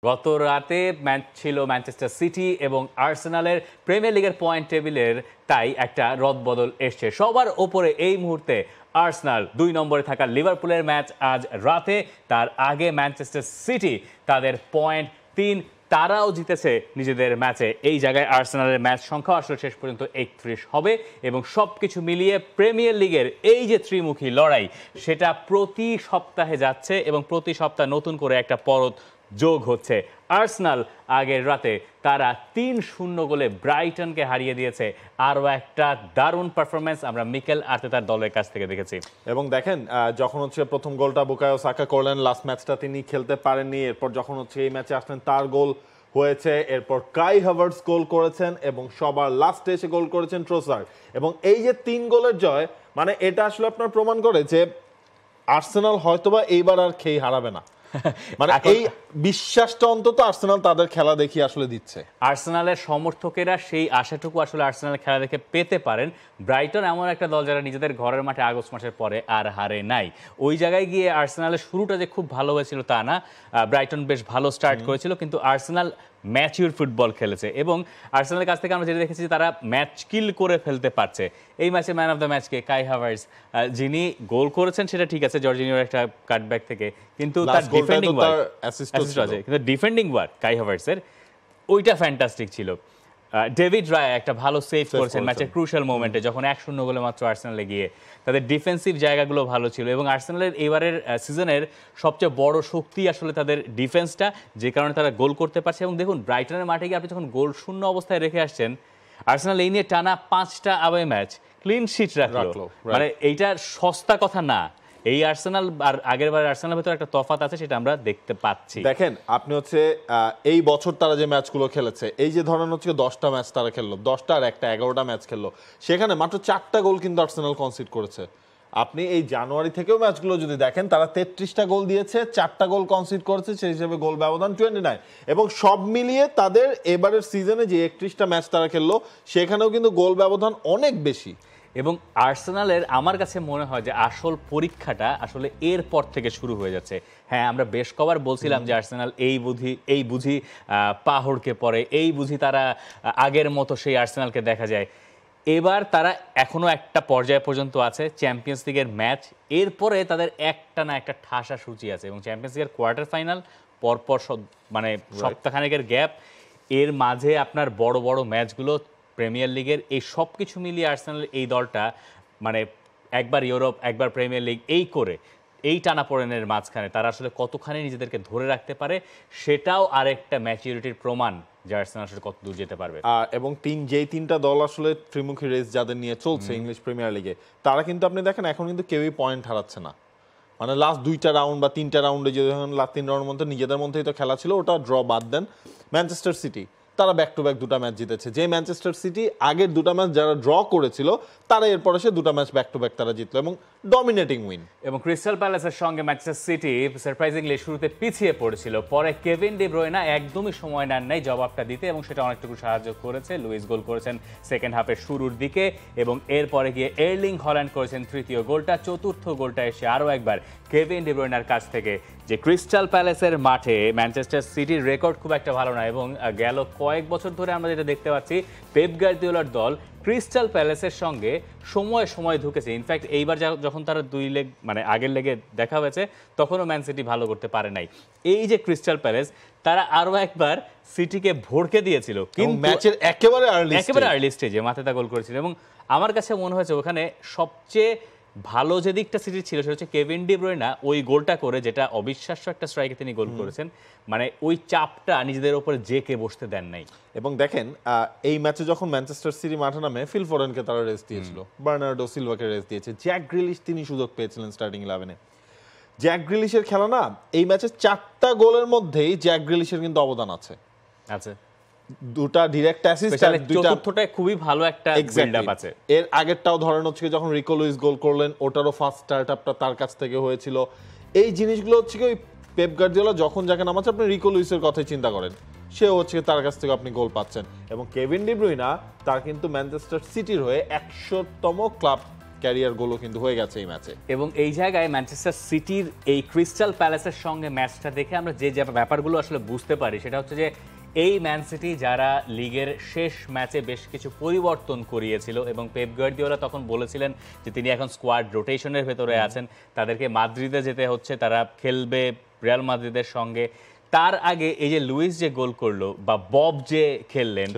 গত রাতে ম্যাচ ছিল ম্যানচেস্টার সিটি এবং আর্সেনালের প্রিমিয়ার লিগের পয়েন্ট টেবিলের, তাই একটা রদবদল এসছে সবার ওপরে এই মুহূর্তে আর্সেনাল। 2 নম্বরে থাকা লিভারপুলের ম্যাচ আজ রাতে, তার আগে ম্যানচেস্টার সিটি তাদের পয়েন্ট 3, তারাও জিতেছে নিজেদের ম্যাচে। এই জায়গায় আর্সেনালের ম্যাচ সংখ্যা আসলে শেষ পর্যন্ত 31 হবে এবং সব কিছু মিলিয়ে প্রিমিয়ার লিগের এই যে ত্রিমুখী লড়াই, সেটা প্রতি সপ্তাহে যাচ্ছে এবং প্রতি সপ্তাহ নতুন করে একটা পরত যোগ হচ্ছে। আর্সেনাল আগের রাতে তারা 3-0 গোলে ব্রাইটনকে হারিয়ে দিয়েছে। আরও একটা দারুণ পারফরমেন্স আমরা মিকেল আর্তেতার দলের কাছ থেকে দেখেছি। এবং দেখেন, যখন হচ্ছে প্রথম গোলটা বুকায়ো সাকা করলেন, লাস্ট ম্যাচটা তিনি খেলতে পারেননি, এরপর যখন হচ্ছে এই ম্যাচে আসলেন তার গোল হয়েছে, এরপর কাই হাভার্টস গোল করেছেন এবং সবার লাস্টে এসে গোল করেছেন ট্রোসার্ড। এবং এই যে 3 গোলের জয়, মানে এটা আসলে আপনার প্রমাণ করে যে আর্সেনাল হয়তোবা এইবার আর খেই হারাবে না। মানে এই বিশ্বাসটা অন্তত আর্সেনাল তাদের খেলা দেখি আসলে দিচ্ছে। আর্সেনালের সমর্থকেরা সেই আশাটুকু আসলে আর্সেনালের খেলা দেখে পেতে পারেন। ব্রাইটন এমন একটা দল যারা নিজেদের ঘরের মাঠে আগস্ট মাসের পরে আর হারে নাই। ওই জায়গায় গিয়ে আর্সেনালের শুরুটা যে খুব ভালো হয়েছিল তা না, ব্রাইটন বেশ ভালো স্টার্ট করেছিল, কিন্তু আর্সেনাল ম্যাচিউর ফুটবল খেলেছে এবং আর্সেনালের কাছ থেকে আমরা যেটা দেখেছি তারা ম্যাচ কিল করে ফেলতে পারছে। এই ম্যাচে ম্যান অফ দ্য ম্যাচকে কাই হাভার্টস, যিনি গোল করেছেন সেটা ঠিক আছে জর্জিনিওর একটা কাটব্যাক থেকে, কিন্তু তার ডিফেন্ডিং ওয়ার্ক, কিন্তু ডিফেন্ডিং ওয়ার্ক কাই হাভার্টসের ওইটা ফ্যান্টাস্টিক ছিল। ডেভিড রায় একটা ভালো সেভ করেছেন ম্যাচের ক্রুশাল মোমেন্টে, যখন 1-0 গোলে মাত্র আর্সেনালে গিয়ে। তাদের ডিফেন্সিভ জায়গাগুলো ভালো ছিল এবং আর্সেনালের এবারের সিজনের সবচেয়ে বড় শক্তি আসলে তাদের ডিফেন্সটা, যে কারণে তারা গোল করতে পারছে। এবং দেখুন, ব্রাইটনের মাঠে গিয়ে আপনি যখন গোল শূন্য অবস্থায় রেখে আসছেন, আর্সেনাল এই নিয়ে টানা 5টা অ্যাওয়ে ম্যাচ ক্লিন শিট রাখলো। মানে এইটা সস্তা কথা না। এই আর্সেনাল আর আগের বার আর্সেনালের ভেতরে একটা তফাৎ আছে, সেটা আমরা দেখতে পাচ্ছি। দেখেন আপনি হচ্ছে এই বছর তারা যে ম্যাচগুলো খেলেছে, এই যে ধরেন হচ্ছে 10টা ম্যাচ তারা খেললো, 10টা আর একটা 11টা ম্যাচ খেললো, সেখানে মাত্র 4টা গোল কিন্তু আর্সেনাল কনসিড করেছে। আপনি এই জানুয়ারি থেকেও ম্যাচগুলো যদি দেখেন, তারা 33টা গোল দিয়েছে, 4টা গোল কনসিড করেছে, সেই হিসেবে গোল ব্যবধান 29। এবং সব মিলিয়ে তাদের এবারের সিজনে যে 31টা ম্যাচ তারা খেললো, সেখানেও কিন্তু গোল ব্যবধান অনেক বেশি। এবং আর্সেনালের আমার কাছে মনে হয় যে আসল পরীক্ষাটা আসলে এর পর থেকে শুরু হয়ে যাচ্ছে। হ্যাঁ, আমরা বেশ কবার বলছিলাম যে আর্সেনাল এই বুঝি পাহড়কে পড়ে, এই বুঝি তারা আগের মতো সেই আর্সেনালকে দেখা যায়। এবার তারা এখনো একটা পর্যায় পর্যন্ত আছে, চ্যাম্পিয়ন্স লিগের ম্যাচ, এরপরে তাদের একটা না একটা ঠাসা সূচি আছে এবং চ্যাম্পিয়ন্স লিগের কোয়ার্টার ফাইনাল পরপর মানে সপ্তাহখানেকের গ্যাপ, এর মাঝে আপনার বড় বড় ম্যাচগুলো, প্রিমিয়ার লিগের, এই সব কিছু মিলিয়ে আর্সেনালের এই দলটা মানে একবার ইউরোপ একবার প্রিমিয়ার লিগ এই করে এই টানাপোড়েনের মাঝখানে তারা আসলে কতখানি নিজেদেরকে ধরে রাখতে পারে, সেটাও আরেকটা ম্যাচুরিটির প্রমাণ যে আর্সেনাল আসলে কত দূর যেতে পারবে। এবং যেই 3টা দল আসলে ত্রিমুখী রেস যাদের নিয়ে চলছে ইংলিশ প্রিমিয়ার লিগে, তারা কিন্তু আপনি দেখেন এখন কিন্তু কেউই পয়েন্ট হারাচ্ছে না। মানে লাস্ট 2টা রাউন্ড বা 3টা রাউন্ডে যে লাস্ট 3 রাউন্ডের মধ্যে নিজেদের মধ্যেই তো খেলা ছিল, ওটা ড্র বাদ দেন। ম্যানচেস্টার সিটি তারা ব্যাক টু ব্যাক 2টা ম্যাচ জিতেছে। যে ম্যানচেস্টার সিটি আগের 2টা ম্যাচ যারা ড্র করেছিল, তারা এরপরে সে 2টা ম্যাচ ব্যাক টু ব্যাক তারা জিতলো এবং ডমিনেটিং উইন। এবং ক্রিস্টাল প্যালেসের সঙ্গে ম্যানচেস্টার সিটি সারপ্রাইজিংলি শুরুতে পিছিয়ে পড়েছিল, পরে কেভিন ডি ব্রুয়না একদমই সময় নেন নাই জবাবটা দিতে এবং সেটা অনেকটুকু সাহায্য করেছে। লুইস গোল করেছেন সেকেন্ড হাফের শুরুর দিকে এবং এরপরে গিয়ে এর্লিং হল্যান্ড করেছেন তৃতীয় গোলটা। চতুর্থ গোলটা এসে আরও একবার কেভিন ডি ব্রুয়নার কাছ থেকে। যে ক্রিস্টাল প্যালেসের মাঠে ম্যানচেস্টার সিটির রেকর্ড খুব একটা ভালো না এবং গেল কয়েক বছর ধরে আমরা যেটা দেখতে পাচ্ছি, পেপ গার্দিওলার দল ক্রিস্টাল প্যালেসের সঙ্গে সময় সময় ঢুকেছে। ইনফ্যাক্ট এইবার যখন তারা 2 লেগ মানে আগের লেগে দেখা হয়েছে, তখনও ম্যান সিটি ভালো করতে পারে নাই। এই যে ক্রিস্টাল প্যালেস, তারা আরও একবার সিটিকে ভড়কে দিয়েছিল, কিন্তু ম্যাচের একেবারে আর্লি স্টেজে মাথেতা গোল করেছিল। এবং আমার কাছে মনে হয়েছে ওখানে সবচেয়ে ভালো যে দিকটা সিটির ছিল সেটা হচ্ছে কেভিন ডি ব্রুয়না ওই গোলটা করে, যেটা অবিশ্বাস্য একটা স্ট্রাইকে তিনি গোল করেছেন, মানে ওই চাপটা নিজেদের উপরে জেকে বসতে দেন নাই। এবং দেখেন এই ম্যাচে যখন ম্যানচেস্টার সিটি মাঠে নামে, ফিল ফোরেনকে তারা রেস্ট দিয়েছিল, বার্নার্ডো সিলভাকে রেস্ট দিয়েছে, জ্যাক গ্রিলিশ তিনি সুযোগ পেয়েছিলেন স্টার্টিং 11-এ। জ্যাক গ্রিলিশের খেলা না, এই ম্যাচে 4টা গোলের মধ্যেই জ্যাক গ্রিলিশের কিন্তু অবদান আছে। 2টা ডিরেক্ট অ্যাসিস্ট আর 2টা খুবই ভালো একটা বিল্ড আপ আছে। এর আগেরটাও ধরেন হচ্ছে যখন রিকো লুইস গোল করলেন, ওটারও ফার্স্ট স্টার্ট আপটা তার কাছ থেকে হয়েছিল। এই জিনিসগুলো হচ্ছে কি, ওই পেপ গার্দিওলা যখন যাকে নামাচ্ছে, আপনি রিকো লুইসের কথাই চিন্তা করেন, সে হচ্ছে তার কাছ থেকে আপনি গোল পাচ্ছেন। এবং কেভিন ডি ব্রুয়না তার কিন্তু ম্যানচেস্টার সিটির হয়ে 100তম ক্লাব ক্যারিয়ার গোলও কিন্তু হয়ে গেছে এই ম্যাচে। এবং এই জায়গায় ম্যানচেস্টার সিটির এই ক্রিস্টাল প্যালেসের সঙ্গে ম্যাচটা দেখে আমরা যে ব্যাপারগুলো আসলে বুঝতে পারি সেটা হচ্ছে যে এই ম্যান সিটি যারা লিগের শেষ ম্যাচে বেশ কিছু পরিবর্তন করিয়েছিল এবং পেপ গার্দিওলা তখন বলেছিলেন যে তিনি এখন স্কোয়াড রোটেশনের ভেতরে আছেন, তাদেরকে মাদ্রিদে যেতে হচ্ছে, তারা খেলবে রিয়াল মাদ্রিদের সঙ্গে। তার আগে এই যে লুইস যে গোল করলো বা বব যে খেললেন,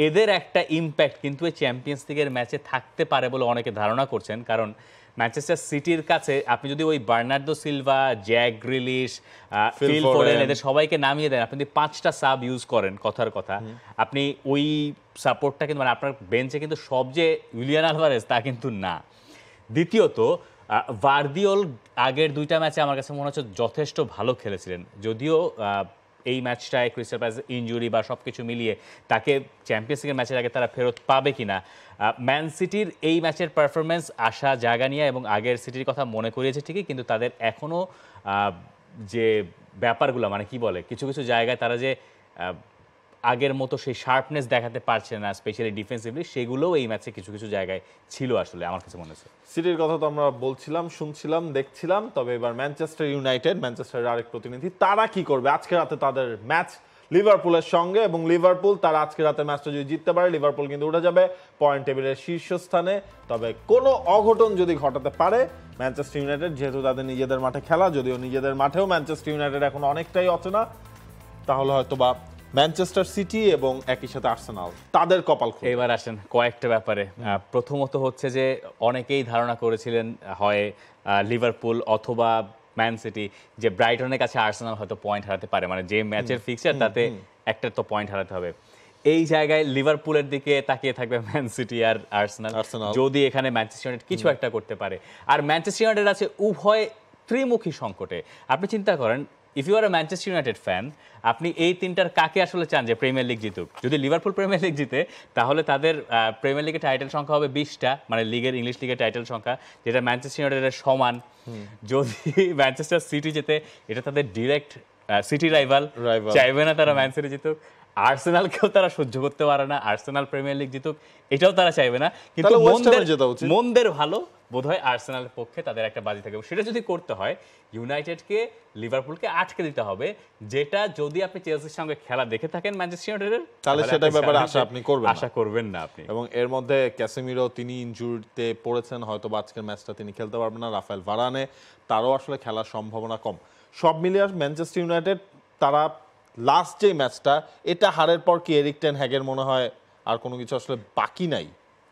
এদের একটা ইম্প্যাক্ট কিন্তু এই চ্যাম্পিয়ন্স লিগের ম্যাচে থাকতে পারে বলে অনেকে ধারণা করছেন। কারণ ম্যানচেস্টার সিটির কাছে আপনি যদি ওই Bernardo Silva, Jack Grealish, Phil Foden এদের সবাইকে নামিয়ে দেন, আপনি যদি 5টা সাব ইউজ করেন, কথার কথা আপনি ওই সাপোর্টটা কিন্তু মানে আপনার বেঞ্চে কিন্তু সব যে ইউলিয়ান আলভারেজ তা কিন্তু না। দ্বিতীয়ত ভার্দিওল আগের 2টা ম্যাচে আমার কাছে মনে হচ্ছে যথেষ্ট ভালো খেলেছিলেন, যদিও এই ম্যাচটায় ক্রিস্টাল প্যালেস ইনজুরি বা সব কিছু মিলিয়ে তাকে চ্যাম্পিয়ন্স লিগের ম্যাচের আগে তারা ফেরত পাবে কিনা। ম্যান সিটির এই ম্যাচের পারফরমেন্স আশা জাগা নিয়ে এবং আগের সিটির কথা মনে করিয়েছে ঠিকই, কিন্তু তাদের এখনও যে ব্যাপারগুলো মানে কি বলে কিছু কিছু জায়গায় তারা যে আগের মতো সেই শার্পনেস দেখাতে পারছে না, স্পেশালি ডিফেন্সিভলি, সেগুলোও এই ম্যাচে কিছু কিছু জায়গায় ছিল আসলে আমার কাছে মনে হচ্ছে। সিটির কথা তো আমরা বলছিলাম, শুনছিলাম, দেখছিলাম, তবে এবার ম্যানচেস্টার ইউনাইটেড, ম্যানচেস্টারের আরেক প্রতিনিধি, তারা কি করবে আজকে রাতে তাদের ম্যাচ লিভারপুলের সঙ্গে, এবং লিভারপুল তারা আজকে রাতে ম্যাচটা যদি জিততে পারে লিভারপুল কিন্তু উঠে যাবে পয়েন্ট টেবিলের শীর্ষস্থানে। তবে কোনো অঘটন যদি ঘটাতে পারে ম্যানচেস্টার ইউনাইটেড, যেহেতু তাদের নিজেদের মাঠে খেলা, যদিও নিজেদের মাঠেও ম্যানচেস্টার ইউনাইটেড এখন অনেকটাই অচেনা, তাহলে হয়তো বা ম্যানচেস্টার সিটি এবং একই সাথে আর্সেনাল তাদের কপাল খুলবে। এবার আসেন কয়েকটা ব্যাপারে। প্রথমত হচ্ছে যে অনেকেই ধারণা করেছিলেন হয় লিভারপুল অথবা ম্যান সিটি যে ব্রাইটনের কাছে আর্সেনাল হয়তো পয়েন্ট হারাতে পারে, মানে যে ম্যাচের ফিক্সচার তাতে একটা তো পয়েন্ট হারাতে হবে। এই জায়গায় লিভারপুলের দিকে তাকিয়ে থাকবে ম্যান সিটি আর আর্সেনাল, যদি এখানে ম্যানচেস্টার ইউনাইটেড কিছু একটা করতে পারে। আর ম্যানচেস্টার ইউনাইটেড আছে উভয় ত্রিমুখী সংকটে। আপনি চিন্তা করেন, if you are a Manchester United fan, আপনি এই তিনটার কাকে আসলে চান যে প্রিমিয়ার লিগ জিতুক? যদি লিভারপুল প্রিমিয়ার লিগ জিতে তাহলে তাদের প্রিমিয়ার লিগের টাইটেল সংখ্যা হবে 20টা, মানে লিগের ইংলিশ লিগের টাইটেল সংখ্যা, যেটা ম্যানচেস্টার ইউনাইটেডের সমান। যদি ম্যানচেস্টার সিটি জিতে, এটা তাদের ডিরেক্ট সিটি রাইভাল, চাইবে না তারা ম্যান সিটি জিতুক। আর্সেনালকেও তারা সহ্য করতে পারে না আর্সেনাল প্রিমিয়ার লিগ জিতুক, এটাও তারা চাইবে না। কিন্তু মনদের ভালো বোধহয় আর্সেনালের পক্ষে তাদের একটা বাজি থাকে, সেটা যদি করতে হয় ইউনাইটেডকে লিভারপুলকে আটকে দিতে হবে, যেটা যদি আপনি চেলসির সঙ্গে খেলা দেখে থাকেন ম্যানচেস্টার ইউনাইটেডের, তাহলে সেটার ব্যাপারে আশা করবেন না আপনি। এবং এর মধ্যে ক্যাসেমিরো তিনি ইনজুরিতে পড়েছেন, হয়তো আজকের ম্যাচটা তিনি খেলতে পারবেন না। রাফায়েল ভারানে, তারও আসলে খেলার সম্ভাবনা কম। সব মিলিয়ে ম্যানচেস্টার ইউনাইটেড তারা লাস্ট যে ম্যাচটা, এটা হারের পর কি এরিক টেন হ্যাগের মনে হয় আর কোনো কিছু আসলে বাকি নাই?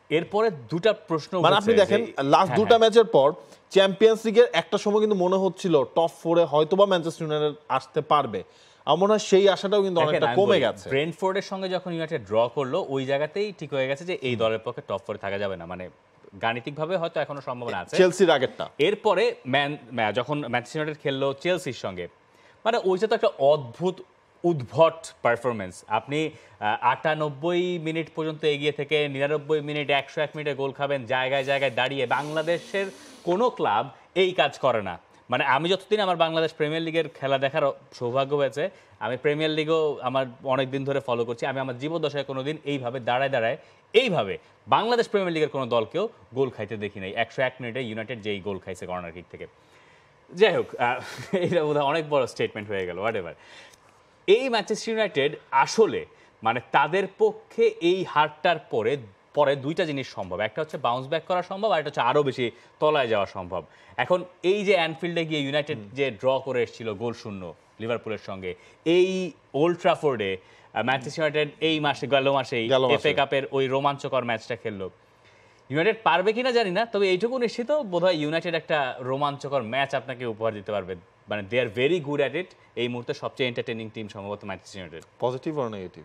এরপরে দুটা প্রশ্ন, মানে আপনি দেখেন লাস্ট দুটা ম্যাচের পর চ্যাম্পিয়ন্স লিগের একটা সময় কিন্তু মনে হচ্ছিল টপ 4-এ হয়তোবা ম্যানচেস্টার ইউনাইটেড আসতে পারবে, আমার মনে হয় সেই আশাটাও কিন্তু অনেকটা কমে গেছে। ব্রেন্টফোর্ডের সঙ্গে যখন ইউনাইটেড ড্র করলো ওই জায়গাতেই ঠিক হয়ে গেছে যে এই দলের পক্ষে টপ 4-এ থাকা যাবে না, মানে গাণিতিকভাবে হয়তো এখনো সম্ভাবনা আছে চেলসির আগেরটা। এরপরে যখন ম্যানচেস্টার ইউনাইটেড খেললো চেলসির সঙ্গে, মানে ওইটা তো একটা অদ্ভুত উদ্ভট পারফরমেন্স। আপনি 98 মিনিট পর্যন্ত এগিয়ে থেকে 99 মিনিট 101 মিনিটে গোল খাবেন জায়গায় জায়গায় দাঁড়িয়ে। বাংলাদেশের কোনো ক্লাব এই কাজ করে না। মানে আমি যতদিন আমার বাংলাদেশ প্রিমিয়ার লিগের খেলা দেখার সৌভাগ্য হয়েছে, আমি প্রিমিয়ার লিগও আমার অনেক দিন ধরে ফলো করছি, আমি আমার জীবদ্দশায় কোনো দিন এইভাবে দাঁড়ায় এইভাবে বাংলাদেশ প্রিমিয়ার লিগের কোনো দলকেও গোল খাইতে দেখি নাই। 101 মিনিটে ইউনাইটেড যেই গোল খাইছে কর্নার কিক থেকে। যাই হোক, এটা বোধহয় অনেক বড় স্টেটমেন্ট হয়ে গেল, হোয়াট এভার। এই ম্যানচেস্টার ইউনাইটেড আসলে মানে তাদের পক্ষে এই হারটার পরে দুইটা জিনিস সম্ভব, একটা হচ্ছে বাউন্স ব্যাক করা সম্ভব, আর একটা হচ্ছে আরও বেশি তলায় যাওয়া সম্ভব। এখন এই যে অ্যানফিল্ডে গিয়ে ইউনাইটেড যে ড্র করে এসেছিল গোল শূন্য লিভারপুলের সঙ্গে, এই ওল্ড ট্রাফোর্ডে ম্যানচেস্টার ইউনাইটেড এই গেল মাসেই এফএ কাপের ওই রোমাঞ্চকর ম্যাচটা খেললো। ইউনাইটেড পারবে কিনা জানি না, তবে এইটুকু নিশ্চিত বোধহয় ইউনাইটেড একটা রোমাঞ্চকর ম্যাচ আপনাকে উপহার দিতে পারবে। মানে they are very good at it. এই মুহূর্তে সবচেয়ে এন্টারটেইনিং টিম সম্ভবত Manchester United. Positive or negative?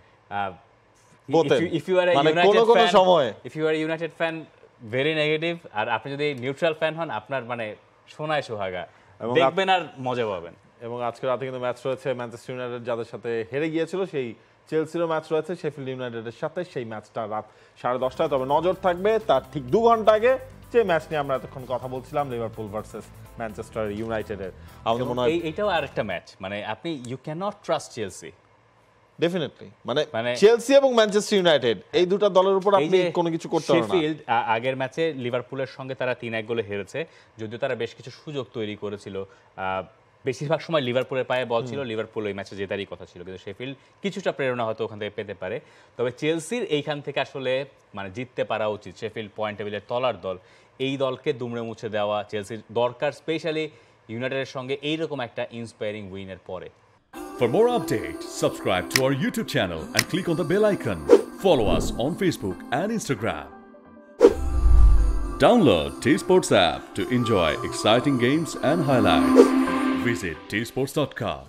If you are a United fan very negative, আর আপনি যদি নিউট্রাল ফ্যান হন আপনার মানে সোনায় সোহাগা, দেখবেন আর মজা পাবেন। এবং আজকে রাতে কিন্তু ম্যাচ রয়েছে ম্যানচেস্টার ইউনাইটেড যাদের সাথে হেরে গিয়েছিল, সেই চেলসিরও ম্যাচ রয়েছে শেফিল্ড ইউনাইটেডের সাথে, সেই ম্যাচটা রাত 10:30টায়। তবে নজর থাকবে তার ঠিক 2 ঘন্টা আগে যে ম্যাচ নিয়ে আমরা এতক্ষণ কথা বলছিলাম, লিভারপুল ভার্সেস ম্যানচেস্টার ইউনাইটেডের। এইটাও আরেকটা ম্যাচ, মানে আপনি you can not trust Chelsea. Definitely মানে মানে চেলসি এবং ম্যানচেস্টার ইউনাইটেড এই দুটো দলের উপর এই আপনি যে কোনো কিছু করতে পারবেন না। শেফিল্ড আগের ম্যাচে লিভারপুলের সঙ্গে তারা 3-1 গোলে হেরেছে, যদিও তারা বেশ কিছু সুযোগ তৈরি করেছিল। বেশিরভাগ সময় লিভারপুলের পায়ে বল ছিল, লিভারপুল ওই ম্যাচে জেতারই কথা ছিল, কিন্তু শেফিল্ড কিছুটা প্রেরণা হয়তো ওখান থেকে পেতে পারে। তবে চেলসির এইখান থেকে আসলে মানে জিততে পারা উচিত। শেফিল্ড পয়েন্ট টেবিলের তলার দল, এই দলকে দুমড়ে মুছে দেওয়া চেলসির দরকার, স্পেশালি ইউনাইটেডের সঙ্গে এইরকম একটা ইন্সপায়ারিং উইনের পরে। For more updates, subscribe to our YouTube channel and click on the bell icon. Follow us on Facebook and Instagram. Download T Sports app to enjoy exciting games and highlights. Visit tsports.com.